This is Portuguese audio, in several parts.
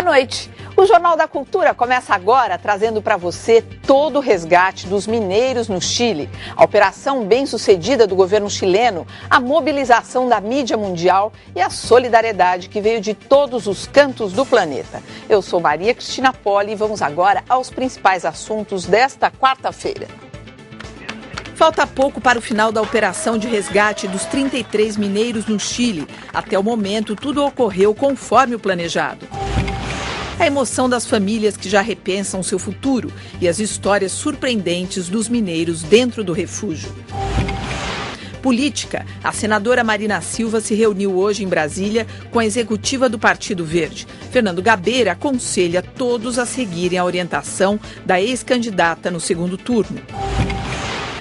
noite. O Jornal da Cultura começa agora trazendo para você todo o resgate dos mineiros no Chile, a operação bem-sucedida do governo chileno, a mobilização da mídia mundial e a solidariedade que veio de todos os cantos do planeta. Eu sou Maria Cristina Poli e vamos agora aos principais assuntos desta quarta-feira. Falta pouco para o final da operação de resgate dos 33 mineiros no Chile. Até o momento, tudo ocorreu conforme o planejado. A emoção das famílias que já repensam seu futuro e as histórias surpreendentes dos mineiros dentro do refúgio. Política. A senadora Marina Silva se reuniu hoje em Brasília com a executiva do Partido Verde. Fernando Gabeira aconselha todos a seguirem a orientação da ex-candidata no segundo turno.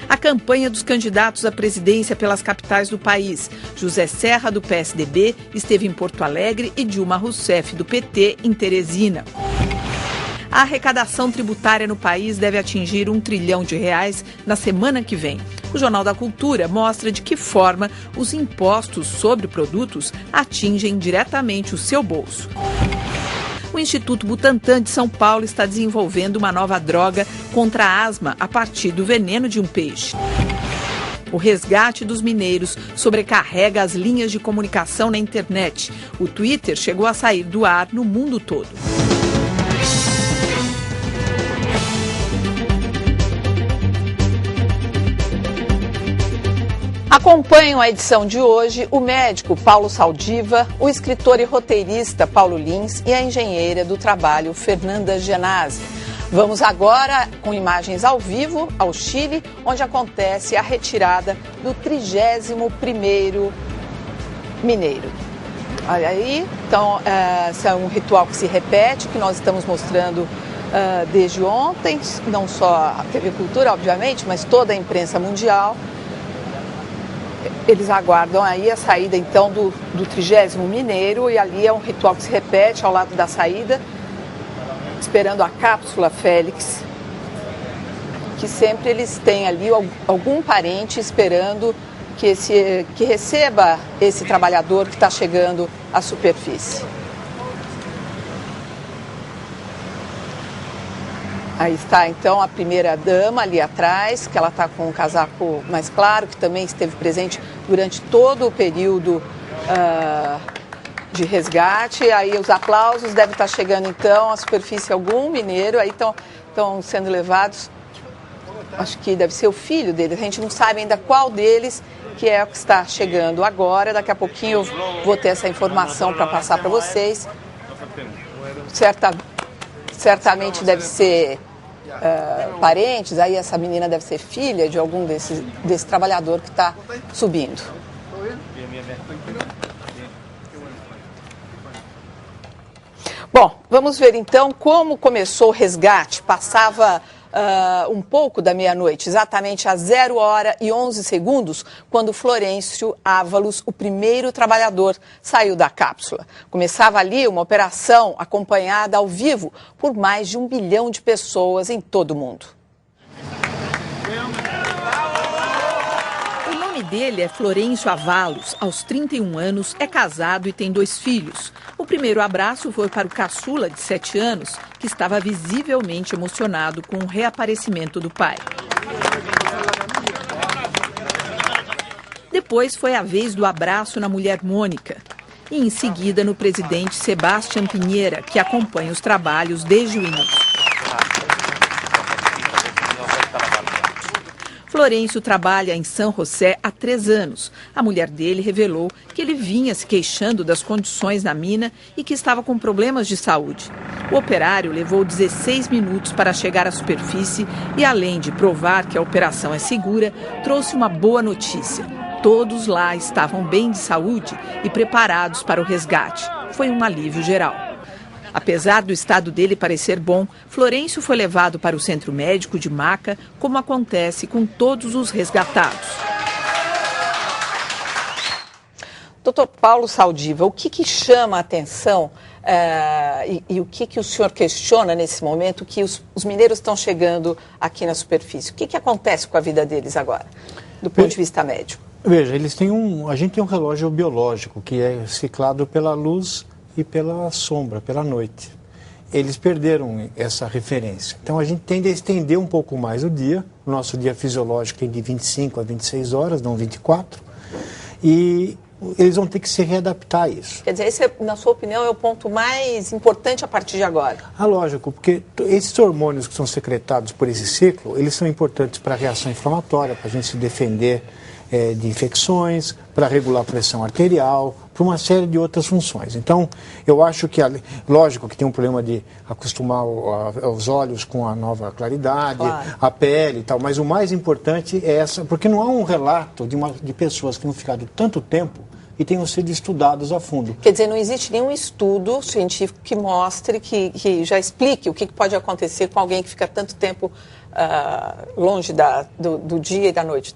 A campanha dos candidatos à presidência pelas capitais do país. José Serra, do PSDB, esteve em Porto Alegre e Dilma Rousseff, do PT, em Teresina. A arrecadação tributária no país deve atingir R$1 trilhão na semana que vem. O Jornal da Cultura mostra de que forma os impostos sobre produtos atingem diretamente o seu bolso. O Instituto Butantan de São Paulo está desenvolvendo uma nova droga contra a asma a partir do veneno de um peixe. O resgate dos mineiros sobrecarrega as linhas de comunicação na internet. O Twitter chegou a sair do ar no mundo todo. Acompanham a edição de hoje o médico Paulo Saldiva, o escritor e roteirista Paulo Lins e a engenheira do trabalho Fernanda Genasi. Vamos agora com imagens ao vivo ao Chile, onde acontece a retirada do 31º mineiro. Olha aí, então, esse é um ritual que se repete, que nós estamos mostrando desde ontem, não só a TV Cultura, obviamente, mas toda a imprensa mundial. Eles aguardam aí a saída, então, do 30º mineiro, e ali é um ritual que se repete ao lado da saída, esperando a cápsula Félix, que sempre eles têm ali algum parente esperando que receba esse trabalhador que está chegando à superfície. Aí está, então, a primeira-dama ali atrás, que ela está com um casaco mais claro, que também esteve presente durante todo o período de resgate. Aí os aplausos devem estar chegando, então, à superfície algum mineiro. Aí estão sendo levados, acho que deve ser o filho deles. A gente não sabe ainda qual deles que é o que está chegando agora. Daqui a pouquinho eu vou ter essa informação para passar para vocês. Certamente deve ser parentes, aí essa menina deve ser filha de algum desse trabalhador que está subindo. Bom, vamos ver então como começou o resgate. Passava um pouco da meia-noite, exatamente às 0h11, quando Florencio Ávalos, o primeiro trabalhador, saiu da cápsula. Começava ali uma operação acompanhada ao vivo por mais de 1 bilhão de pessoas em todo o mundo. O nome dele é Florencio Ávalos, aos 31 anos, é casado e tem 2 filhos. O primeiro abraço foi para o caçula, de 7 anos, que estava visivelmente emocionado com o reaparecimento do pai. Depois foi a vez do abraço na mulher Mônica. E em seguida no presidente Sebastián Piñera, que acompanha os trabalhos desde o início. Florencio trabalha em São José há 3 anos. A mulher dele revelou que ele vinha se queixando das condições na mina e que estava com problemas de saúde. O operário levou 16 minutos para chegar à superfície e, além de provar que a operação é segura, trouxe uma boa notícia. Todos lá estavam bem de saúde e preparados para o resgate. Foi um alívio geral. Apesar do estado dele parecer bom, Florencio foi levado para o centro médico de Maca, como acontece com todos os resgatados. Doutor Paulo Saldiva, o que chama a atenção e o que o senhor questiona nesse momento que os mineiros estão chegando aqui na superfície? O que acontece com a vida deles agora, do ponto de vista médico? Veja, a gente tem um relógio biológico que é ciclado pela luz e pela sombra, pela noite. eles perderam essa referência. Então a gente tende a estender um pouco mais o dia. O nosso dia fisiológico tem de 25 a 26 horas, não 24. E eles vão ter que se readaptar a isso. Quer dizer, esse, na sua opinião, é o ponto mais importante a partir de agora? Lógico, porque esses hormônios que são secretados por esse ciclo, eles são importantes para a reação inflamatória, para a gente se defender de infecções, para regular a pressão arterial, para uma série de outras funções. Então, eu acho que, lógico que tem um problema de acostumar os olhos com a nova claridade, claro, a pele e tal, mas o mais importante é essa, porque não há um relato de pessoas que tenham ficado tanto tempo e tenham sido estudados a fundo. Quer dizer, não existe nenhum estudo científico que mostre, que já explique o que pode acontecer com alguém que fica tanto tempo longe do dia e da noite,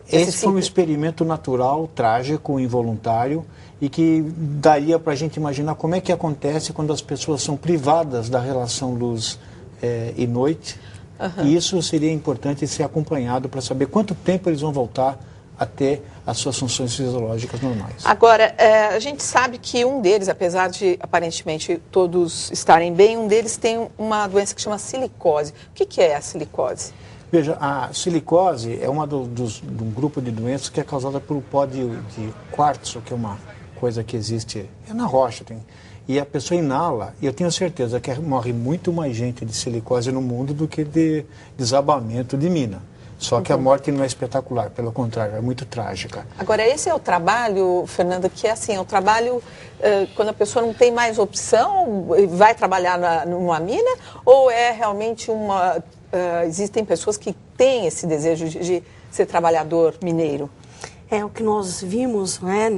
Esse foi um experimento natural, trágico, involuntário, e que daria para a gente imaginar como é que acontece quando as pessoas são privadas da relação luz e noite. Uhum. E isso seria importante ser acompanhado para saber quanto tempo eles vão voltar a ter as suas funções fisiológicas normais. Agora, a gente sabe que um deles, apesar de aparentemente todos estarem bem, um deles tem uma doença que chama silicose. O que é a silicose? Veja, a silicose é uma de um grupo de doenças que é causada pelo pó de quartzo, que é uma coisa que existe na rocha. E a pessoa inala, e eu tenho certeza que morre muito mais gente de silicose no mundo do que de desabamento de mina. Só que a morte não é espetacular, pelo contrário, é muito trágica. Agora, esse é o trabalho, Fernanda, que é assim, é o trabalho quando a pessoa não tem mais opção, vai trabalhar numa mina, ou é realmente existem pessoas que têm esse desejo de ser trabalhador mineiro? O que nós vimos, né,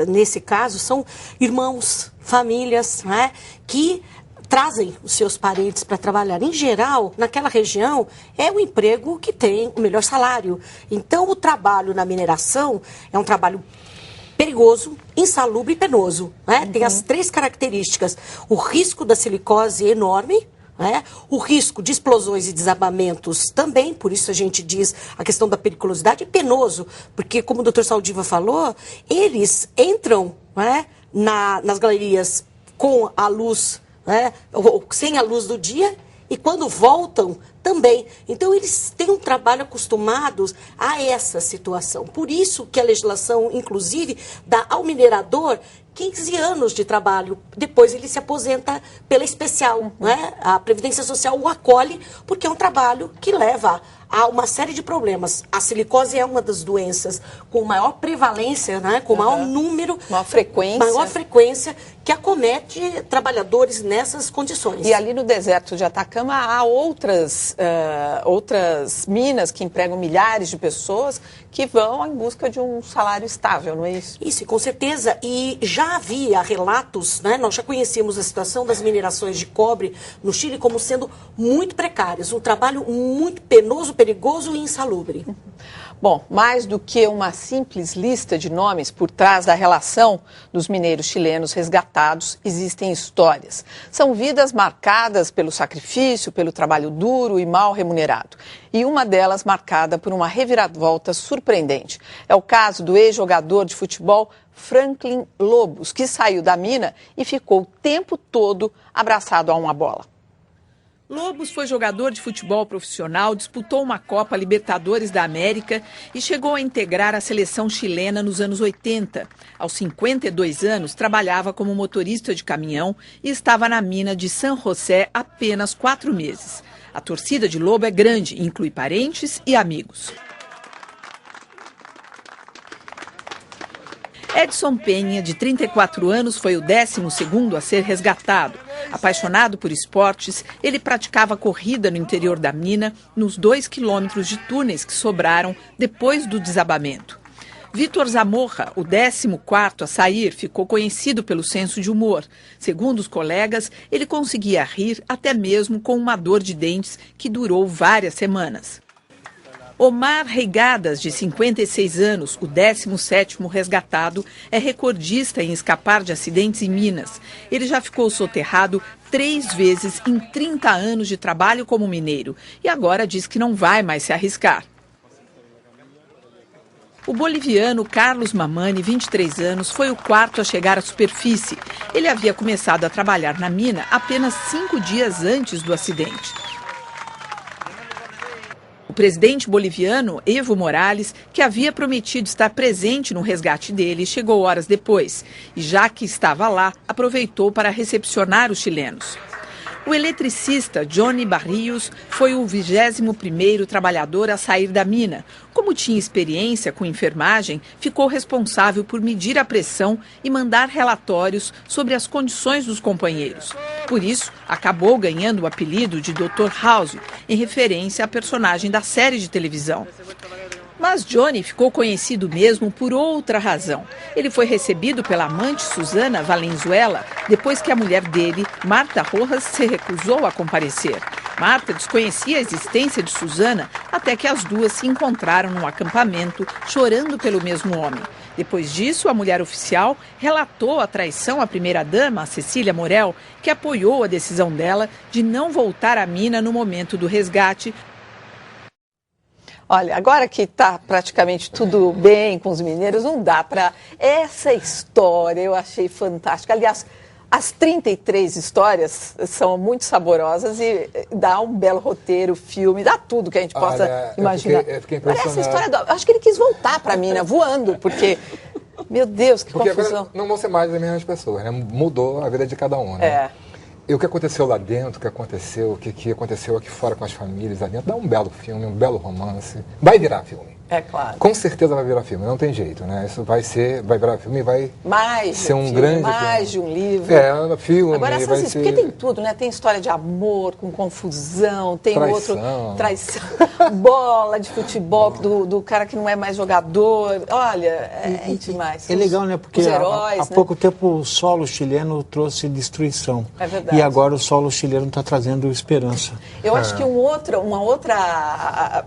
nesse caso são irmãos, famílias, né, que trazem os seus parentes para trabalhar. Em geral, naquela região, é o emprego que tem o melhor salário. Então, o trabalho na mineração é um trabalho perigoso, insalubre e penoso. Né? Uhum. Tem as 3 características. O risco da silicose é enorme, né? O risco de explosões e desabamentos também, por isso a gente diz a questão da periculosidade, é penoso, porque, como o Dr. Saldiva falou, eles entram, né, nas galerias com a luz, ou sem a luz do dia, e quando voltam também. Então, eles têm um trabalho acostumados a essa situação. Por isso que a legislação, inclusive, dá ao minerador 15 anos de trabalho. Depois ele se aposenta pela especial. Né? A Previdência Social o acolhe, porque é um trabalho que leva a uma série de problemas. A silicose é uma das doenças com maior prevalência, né? Com maior número, maior frequência, que acomete trabalhadores nessas condições. E ali no deserto de Atacama há outras minas que empregam milhares de pessoas que vão em busca de um salário estável, não é isso? Isso, com certeza. E já havia relatos, né? Nós já conhecíamos a situação das minerações de cobre no Chile como sendo muito precárias, um trabalho muito penoso, perigoso e insalubre. Bom, mais do que uma simples lista de nomes por trás da relação dos mineiros chilenos resgatados, existem histórias. São vidas marcadas pelo sacrifício, pelo trabalho duro e mal remunerado. E uma delas marcada por uma reviravolta surpreendente. É o caso do ex-jogador de futebol Franklin Lobos, que saiu da mina e ficou o tempo todo abraçado a uma bola. Lobos foi jogador de futebol profissional, disputou uma Copa Libertadores da América e chegou a integrar a seleção chilena nos anos 80. Aos 52 anos, trabalhava como motorista de caminhão e estava na mina de San José apenas 4 meses. A torcida de Lobo é grande, inclui parentes e amigos. Edson Penha, de 34 anos, foi o 12º a ser resgatado. Apaixonado por esportes, ele praticava corrida no interior da mina, nos 2 quilômetros de túneis que sobraram depois do desabamento. Vitor Zamorra, o 14º a sair, ficou conhecido pelo senso de humor. Segundo os colegas, ele conseguia rir até mesmo com uma dor de dentes que durou várias semanas. Omar Reigadas, de 56 anos, o 17º resgatado, é recordista em escapar de acidentes em Minas. Ele já ficou soterrado 3 vezes em 30 anos de trabalho como mineiro e agora diz que não vai mais se arriscar. O boliviano Carlos Mamani, 23 anos, foi o quarto a chegar à superfície. Ele havia começado a trabalhar na mina apenas 5 dias antes do acidente. O presidente boliviano, Evo Morales, que havia prometido estar presente no resgate dele, chegou horas depois. E já que estava lá, aproveitou para recepcionar os chilenos. O eletricista Johnny Barrios foi o 21º trabalhador a sair da mina. Como tinha experiência com enfermagem, ficou responsável por medir a pressão e mandar relatórios sobre as condições dos companheiros. Por isso, acabou ganhando o apelido de Dr. House, em referência à personagem da série de televisão. Mas Johnny ficou conhecido mesmo por outra razão. Ele foi recebido pela amante Susana Valenzuela depois que a mulher dele, Marta Rojas, se recusou a comparecer. Marta desconhecia a existência de Susana até que as duas se encontraram num acampamento chorando pelo mesmo homem. Depois disso, a mulher oficial relatou a traição à primeira-dama, Cecília Morel, que apoiou a decisão dela de não voltar à mina no momento do resgate. Olha, agora que está praticamente tudo bem com os mineiros, não dá para... Essa história eu achei fantástica. Aliás, as 33 histórias são muito saborosas e dá um belo roteiro, filme, dá tudo que a gente possa imaginar. Eu fiquei impressionado. Parece a história acho que ele quis voltar para a mina voando, porque... Meu Deus, que porque confusão. Agora não vão ser mais as mesmas pessoas, né? Mudou a vida de cada um, né? É. E o que aconteceu lá dentro, o que aconteceu aqui fora com as famílias lá dentro, dá um belo filme, um belo romance. Vai virar filme. É claro. Com certeza vai virar filme, não tem jeito, né? Isso vai virar filme e vai ser um grande mais filme. De um livro. Filme. Agora, essas, porque tem tudo, né? Tem história de amor, com confusão, tem traição, bola de futebol do cara que não é mais jogador. Olha, é demais. É legal, né? Porque heróis, há pouco tempo o solo chileno trouxe destruição. É verdade. E agora o solo chileno está trazendo esperança. Eu acho que uma outra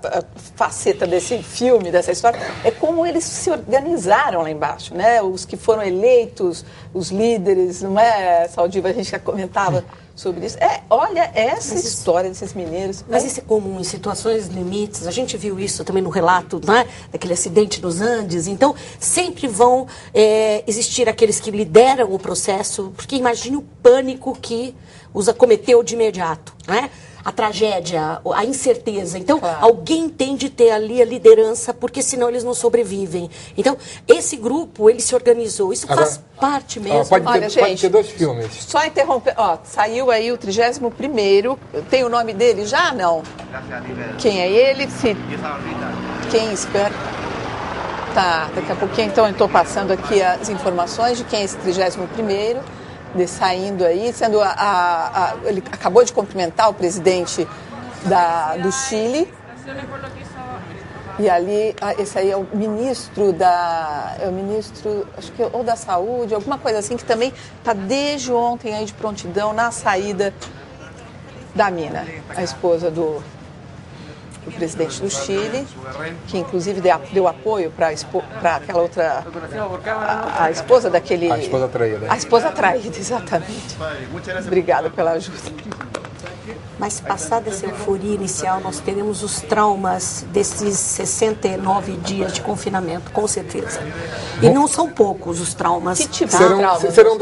faceta desse filme, dessa história, é como eles se organizaram lá embaixo, né? Os que foram eleitos, os líderes, não é, Saldiva? A gente já comentava sobre isso. Olha, essa história desses mineiros... Mas isso é comum em situações limites. A gente viu isso também no relato, né, daquele acidente nos Andes. Então, sempre vão existir aqueles que lideram o processo, porque imagine o pânico que os acometeu de imediato, né? A tragédia, a incerteza. Então, alguém tem de ter ali a liderança, porque senão eles não sobrevivem. Então, esse grupo, ele se organizou. Isso faz parte mesmo. Pode ter 2 filmes. Só interromper. Saiu aí o 31º. Tem o nome dele já? Não. Quem é ele? Sim. Quem espera? Tá, daqui a pouquinho, então, eu estou passando aqui as informações de quem é esse 31º. Saindo aí, sendo ele acabou de cumprimentar o presidente do Chile. E ali, esse aí é o ministro acho que ou da saúde, alguma coisa assim, que também está desde ontem aí de prontidão na saída da mina. A esposa do presidente do Chile, que inclusive deu apoio para aquela outra... A esposa daquele... A esposa traída. A esposa traída, exatamente. Obrigada pela ajuda. Mas passada essa euforia inicial, nós teremos os traumas desses 69 dias de confinamento, com certeza. E não são poucos os traumas. Que tipo serão, de traumas? Serão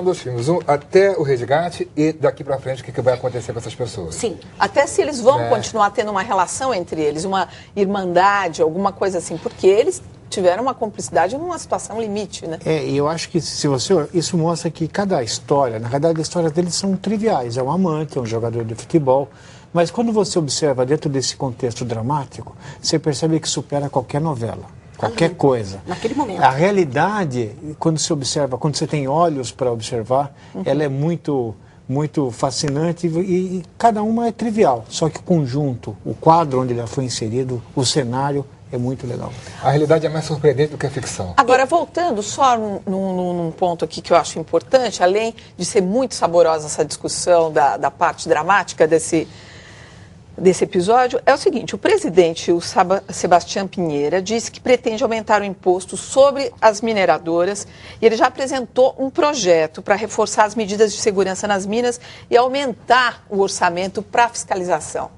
dois filmes. Um até o resgate e daqui para frente o que vai acontecer com essas pessoas. Sim. Até se eles vão continuar tendo uma relação entre eles, uma irmandade, alguma coisa assim, porque eles tiveram uma cumplicidade numa situação limite, né? E eu acho que isso mostra que cada história, na verdade as histórias deles são triviais. É um amante, é um jogador de futebol, mas quando você observa dentro desse contexto dramático, você percebe que supera qualquer novela, qualquer coisa. Naquele momento. A realidade, quando você observa, quando você tem olhos para observar, ela é muito fascinante e cada uma é trivial. Só que o conjunto, o quadro onde ela foi inserido, o cenário, é muito legal. A realidade é mais surpreendente do que a ficção. Agora, voltando só num ponto aqui que eu acho importante, além de ser muito saborosa essa discussão da parte dramática desse episódio, é o seguinte: o presidente, o Sebastián Pinheira, disse que pretende aumentar o imposto sobre as mineradoras e ele já apresentou um projeto para reforçar as medidas de segurança nas minas e aumentar o orçamento para fiscalização.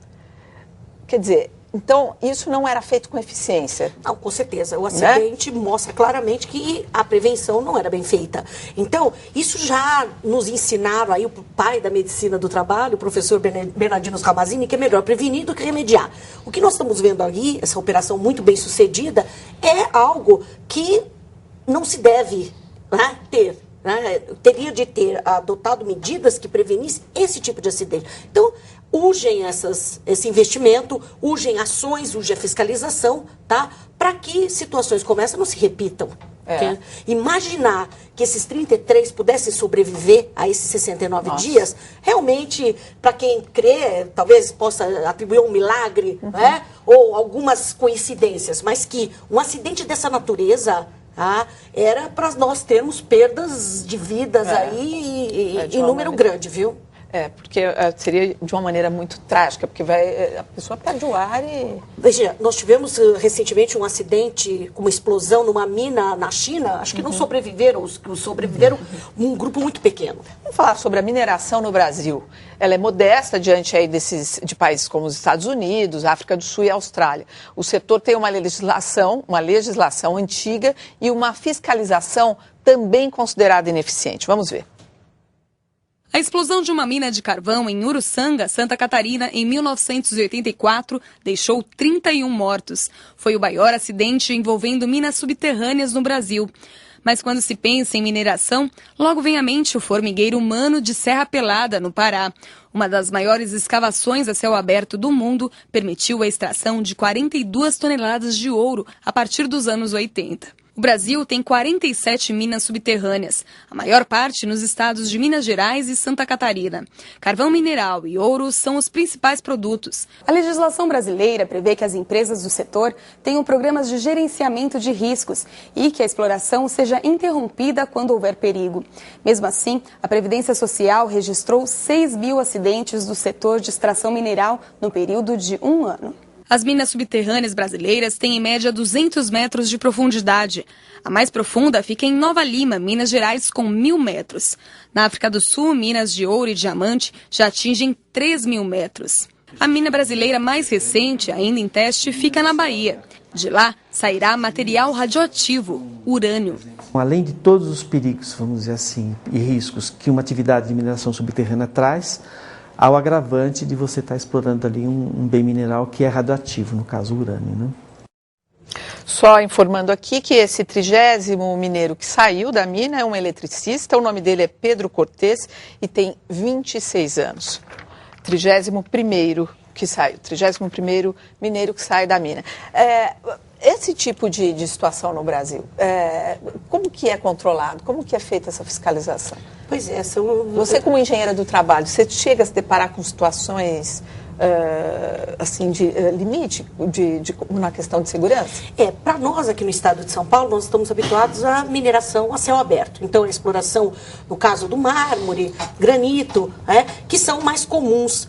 Quer dizer, Então, isso não era feito com eficiência? Não, com certeza. O acidente mostra claramente que a prevenção não era bem feita. Então, isso já nos ensinaram aí o pai da medicina do trabalho, o professor Bernardino Ramazzini, que é melhor prevenir do que remediar. O que nós estamos vendo ali, essa operação muito bem sucedida, é algo que não se deve, né, ter. Teria de ter adotado medidas que prevenissem esse tipo de acidente. Então, urgem esse investimento, urgem ações, urgem a fiscalização, tá? Para que situações como essa não se repitam. Okay? Imaginar que esses 33 pudessem sobreviver a esses 69 dias, realmente, para quem crê, talvez possa atribuir um milagre, né? Ou algumas coincidências, mas que um acidente dessa natureza... era para nós termos perdas de vidas aí em número grande, viu? Porque seria de uma maneira muito trágica, porque a pessoa perde o ar e... Veja, nós tivemos recentemente um acidente com uma explosão numa mina na China, acho que não sobreviveram, os que sobreviveram um grupo muito pequeno. Vamos falar sobre a mineração no Brasil. Ela é modesta diante aí de países como os Estados Unidos, África do Sul e Austrália. O setor tem uma legislação antiga e uma fiscalização também considerada ineficiente. Vamos ver. A explosão de uma mina de carvão em Uruçanga, Santa Catarina, em 1984, deixou 31 mortos. Foi o maior acidente envolvendo minas subterrâneas no Brasil. Mas quando se pensa em mineração, logo vem à mente o formigueiro humano de Serra Pelada, no Pará. Uma das maiores escavações a céu aberto do mundo permitiu a extração de 42 toneladas de ouro a partir dos anos 80. O Brasil tem 47 minas subterrâneas, a maior parte nos estados de Minas Gerais e Santa Catarina. Carvão mineral e ouro são os principais produtos. A legislação brasileira prevê que as empresas do setor tenham programas de gerenciamento de riscos e que a exploração seja interrompida quando houver perigo. Mesmo assim, a Previdência Social registrou 6 mil acidentes do setor de extração mineral no período de 1 ano. As minas subterrâneas brasileiras têm em média 200 metros de profundidade. A mais profunda fica em Nova Lima, Minas Gerais, com 1.000 metros. Na África do Sul, minas de ouro e diamante já atingem 3.000 metros. A mina brasileira mais recente, ainda em teste, fica na Bahia. De lá sairá material radioativo, urânio. Além de todos os perigos, vamos dizer assim, e riscos que uma atividade de mineração subterrânea traz, há o agravante de você estar explorando ali um bem mineral que é radioativo, no caso o urânio, né? Só informando aqui que esse 30º mineiro que saiu da mina é um eletricista, o nome dele é Pedro Cortes e tem 26 anos. 31º que saiu, 31º mineiro que sai da mina. Esse tipo de situação no Brasil, como que é controlado? Como que é feita essa fiscalização? Pois é, Você como engenheira do trabalho, você chega a se deparar com situações assim, de limite na questão de segurança? Para nós aqui no estado de São Paulo, nós estamos habituados à mineração a céu aberto. Então, a exploração, no caso do mármore, granito, que são mais comuns.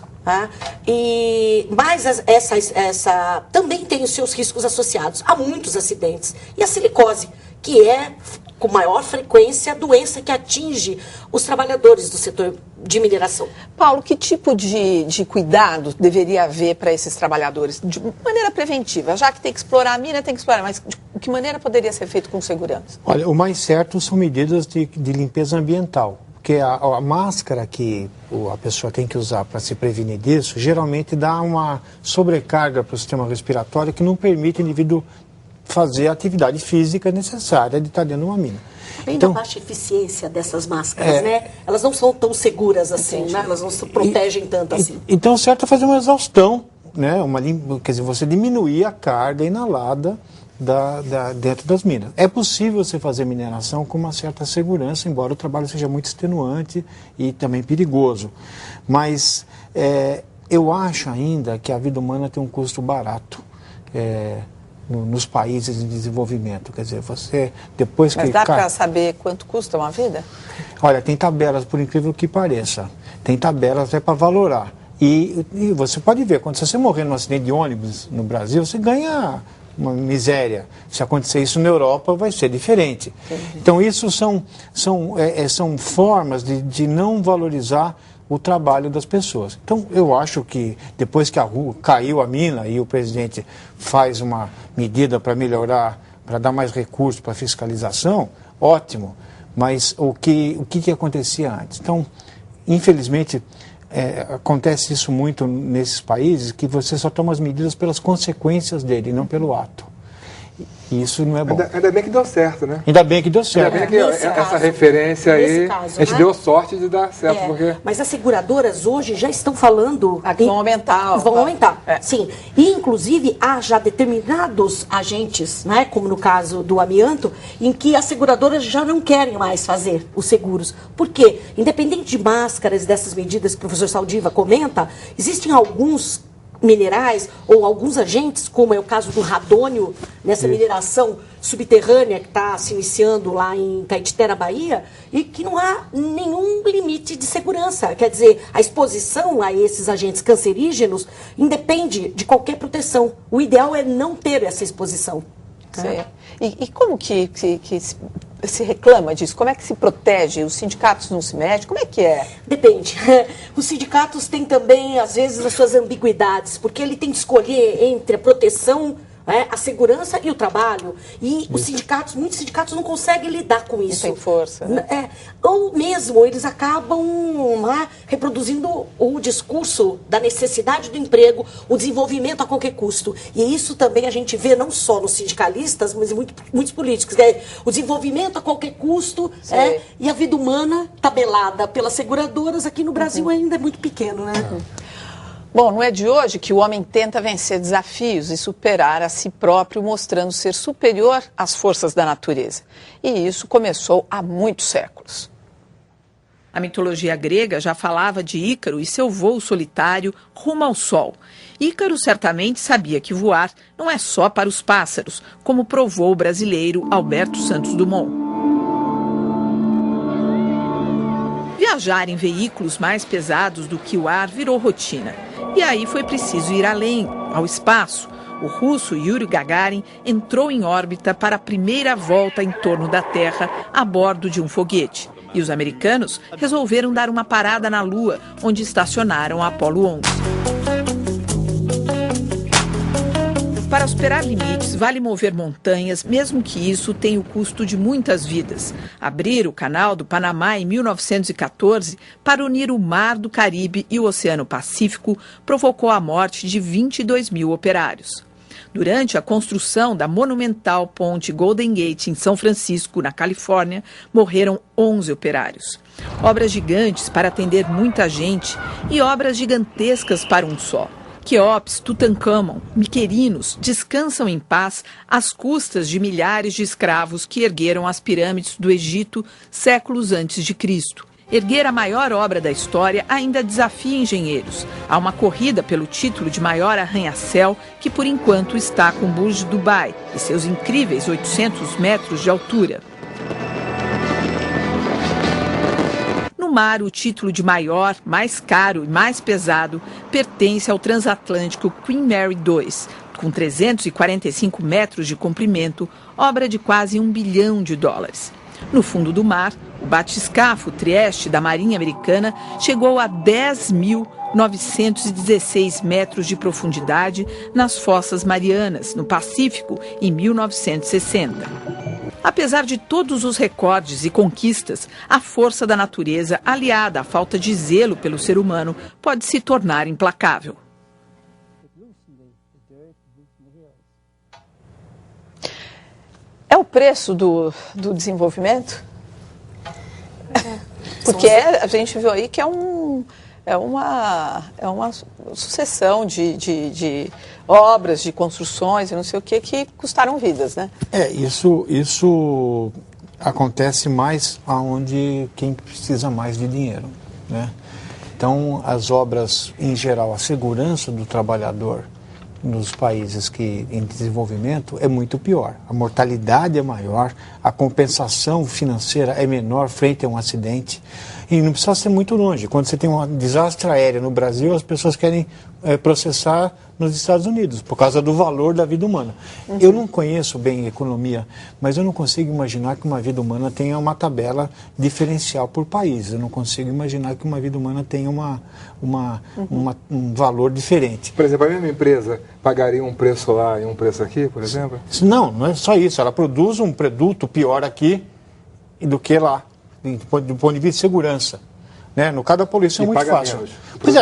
Mas essa também tem os seus riscos associados. Há muitos acidentes. E a silicose, que é, com maior frequência, a doença que atinge os trabalhadores do setor de mineração. Paulo, que tipo de cuidado deveria haver para esses trabalhadores? De maneira preventiva, já que tem que explorar a mina, tem que explorar, mas de que maneira poderia ser feito com segurança? Olha, o mais certo são medidas de limpeza ambiental. Porque a máscara que a pessoa tem que usar para se prevenir disso, geralmente dá uma sobrecarga para o sistema respiratório que não permite o indivíduo fazer a atividade física necessária de estar dentro de uma mina. Então, a baixa eficiência dessas máscaras, né? Elas não são tão seguras assim, né? Elas não se protegem tanto assim. Então, o certo é fazer uma exaustão, né? Quer dizer, você diminuir a carga inalada dentro das minas. É possível você fazer mineração com uma certa segurança, embora o trabalho seja muito extenuante e também perigoso. Mas eu acho ainda que a vida humana tem um custo barato nos países em desenvolvimento. Quer dizer, você depois que... Mas dá para saber quanto custa uma vida? Olha, tem tabelas, por incrível que pareça. Tem tabelas até para valorar. E você pode ver, quando você morrer num acidente de ônibus no Brasil, você ganha uma miséria. Se acontecer isso na Europa, vai ser diferente. Então, isso são formas de não valorizar o trabalho das pessoas. Então, eu acho que depois que caiu a mina e o presidente faz uma medida para melhorar, para dar mais recursos para fiscalização, ótimo. Mas o que acontecia antes? Então, infelizmente, acontece isso muito nesses países, que você só toma as medidas pelas consequências dele, não pelo ato. E isso não é bom. Ainda bem que deu certo, né? Ainda bem que deu certo. Ainda bem que essa referência aí, a gente deu sorte de dar certo. Porque... Mas as seguradoras hoje já estão falando... Vão aumentar. Vão aumentar, sim. E, inclusive, há já determinados agentes, né, como no caso do amianto, em que as seguradoras já não querem mais fazer os seguros. Por quê? Independente de máscaras, dessas medidas que o professor Saldiva comenta, existem alguns minerais ou alguns agentes, como é o caso do radônio, nessa mineração subterrânea que está se iniciando lá em Caetité, na Bahia, e que não há nenhum limite de segurança. Quer dizer, a exposição a esses agentes cancerígenos independe de qualquer proteção. O ideal é não ter essa exposição. Sim. E como que se reclama disso? Como é que se protege? Os sindicatos não se mexem? Como é que é? Depende. Os sindicatos têm também, às vezes, as suas ambiguidades, porque ele tem que escolher entre a proteção, a segurança e o trabalho. E os sindicatos, muitos sindicatos não conseguem lidar com isso. Não tem força. Né? Ou mesmo eles acabam reproduzindo o discurso da necessidade do emprego, o desenvolvimento a qualquer custo. E isso também a gente vê não só nos sindicalistas, mas em muitos políticos. O desenvolvimento a qualquer custo e a vida humana tabelada pelas seguradoras aqui no Brasil ainda é muito pequeno, né? Bom, não é de hoje que o homem tenta vencer desafios e superar a si próprio, mostrando ser superior às forças da natureza. E isso começou há muitos séculos. A mitologia grega já falava de Ícaro e seu voo solitário rumo ao sol. Ícaro certamente sabia que voar não é só para os pássaros, como provou o brasileiro Alberto Santos Dumont. Viajar em veículos mais pesados do que o ar virou rotina. E aí foi preciso ir além, ao espaço. O russo Yuri Gagarin entrou em órbita para a primeira volta em torno da Terra a bordo de um foguete. E os americanos resolveram dar uma parada na Lua, onde estacionaram a Apollo 11. Para superar limites, vale mover montanhas, mesmo que isso tenha o custo de muitas vidas. Abrir o canal do Panamá em 1914 para unir o Mar do Caribe e o Oceano Pacífico provocou a morte de 22 mil operários. Durante a construção da monumental ponte Golden Gate em São Francisco, na Califórnia, morreram 11 operários. Obras gigantes para atender muita gente e obras gigantescas para um só. Quéops, Tutancâmon, Miquerinos descansam em paz às custas de milhares de escravos que ergueram as pirâmides do Egito séculos antes de Cristo. Erguer a maior obra da história ainda desafia engenheiros. Há uma corrida pelo título de maior arranha-céu que, por enquanto, está com Burj Dubai e seus incríveis 800 metros de altura. No mar, o título de maior, mais caro e mais pesado pertence ao transatlântico Queen Mary II, com 345 metros de comprimento, obra de quase $1 bilhão. No fundo do mar, o batiscafo Trieste da Marinha Americana chegou a 10.916 metros de profundidade nas Fossas Marianas, no Pacífico, em 1960. Apesar de todos os recordes e conquistas, a força da natureza, aliada à falta de zelo pelo ser humano, pode se tornar implacável. É o preço do desenvolvimento? Porque a gente viu aí que é uma sucessão de obras, de construções e não sei o que custaram vidas, né? Isso acontece mais onde quem precisa mais de dinheiro, né? Então, as obras, em geral, a segurança do trabalhador nos países em desenvolvimento é muito pior. A mortalidade é maior, a compensação financeira é menor frente a um acidente. E não precisa ser muito longe. Quando você tem um desastre aéreo no Brasil, as pessoas querem processar nos Estados Unidos, por causa do valor da vida humana. Eu não conheço bem economia, mas eu não consigo imaginar que uma vida humana tenha uma tabela diferencial por país. Eu não consigo imaginar que uma vida humana tenha um valor diferente. Por exemplo, a mesma empresa pagaria um preço lá e um preço aqui, por exemplo? Não é só isso. Ela produz um produto pior aqui do que lá, do ponto de vista de segurança. Né? No caso da poluição é muito fácil. Pois é,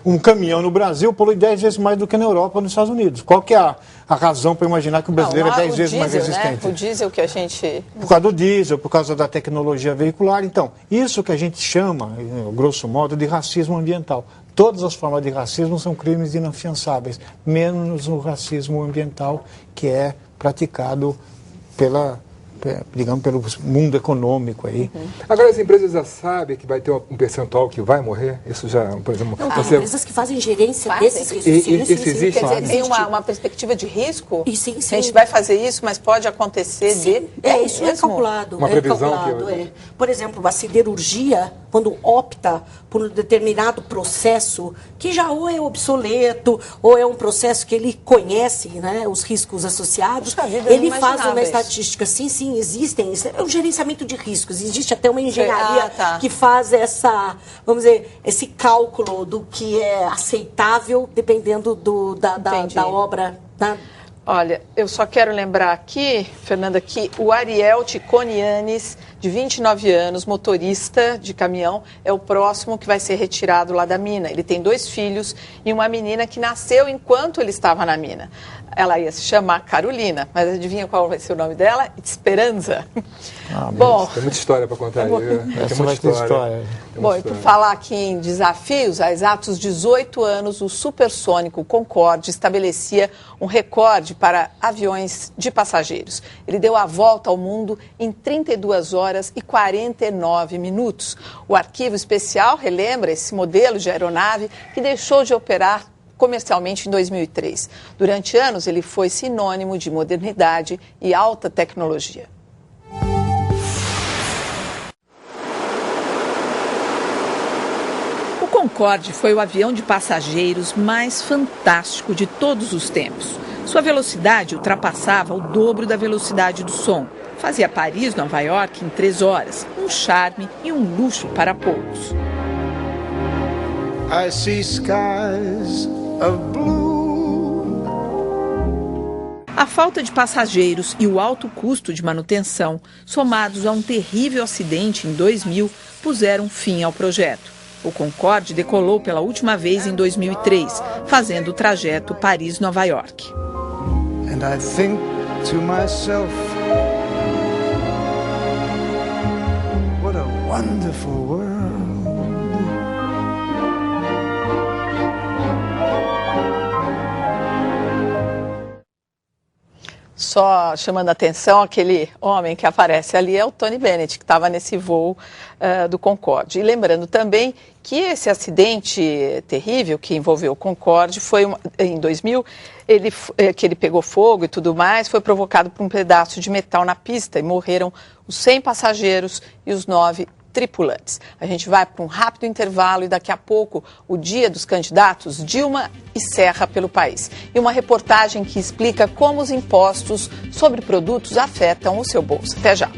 um caminhão no Brasil polui 10 vezes mais do que na Europa ou nos Estados Unidos. Qual que é a razão para imaginar que o brasileiro é 10 vezes mais resistente? Né? O diesel que a gente... Por causa do diesel, por causa da tecnologia veicular. Então, isso que a gente chama, grosso modo, de racismo ambiental. Todas as formas de racismo são crimes inafiançáveis, menos o racismo ambiental, que é praticado pelo mundo econômico aí. Agora as empresas já sabem que vai ter um percentual que vai morrer? Isso já, por exemplo... Não, tem empresas que fazem gerência desses riscos. Isso existe? Quer dizer, tem uma perspectiva de risco? E sim. A gente vai fazer isso, mas pode acontecer isso é calculado. Uma previsão Por exemplo, a siderurgia, quando opta por um determinado processo, que já ou é obsoleto, ou é um processo que ele conhece, né, os riscos associados, ele faz uma estatística. Sim, existem. É um gerenciamento de riscos. Existe até uma engenharia que faz esse cálculo do que é aceitável, dependendo da obra. Olha, eu só quero lembrar aqui, Fernanda, que o Ariel Ticonianes, de 29 anos, motorista de caminhão, é o próximo que vai ser retirado lá da mina. Ele tem 2 filhos e uma menina que nasceu enquanto ele estava na mina. Ela ia se chamar Carolina, mas adivinha qual vai ser o nome dela? Esperanza. Bom, tem muita história para contar aí. Tem muita história. Bom, e por falar aqui em desafios, há exatos 18 anos, o supersônico Concorde estabelecia um recorde para aviões de passageiros. Ele deu a volta ao mundo em 32 horas e 49 minutos. O arquivo especial relembra esse modelo de aeronave que deixou de operar comercialmente em 2003. Durante anos, ele foi sinônimo de modernidade e alta tecnologia. O Concorde foi o avião de passageiros mais fantástico de todos os tempos. Sua velocidade ultrapassava o dobro da velocidade do som. Fazia Paris-Nova York em 3 horas. Um charme e um luxo para poucos. I see skies of blue. A falta de passageiros e o alto custo de manutenção, somados a um terrível acidente em 2000, puseram fim ao projeto. O Concorde decolou pela última vez em 2003, fazendo o trajeto Paris-Nova York. And I think to myself, what a wonderful world. Só chamando a atenção, aquele homem que aparece ali é o Tony Bennett, que estava nesse voo do Concorde. E lembrando também que esse acidente terrível que envolveu o Concorde foi em 2000, que ele pegou fogo e tudo mais, foi provocado por um pedaço de metal na pista e morreram os 100 passageiros e os 9 tripulantes. A gente vai para um rápido intervalo e daqui a pouco o dia dos candidatos Dilma e Serra pelo país. E uma reportagem que explica como os impostos sobre produtos afetam o seu bolso. Até já.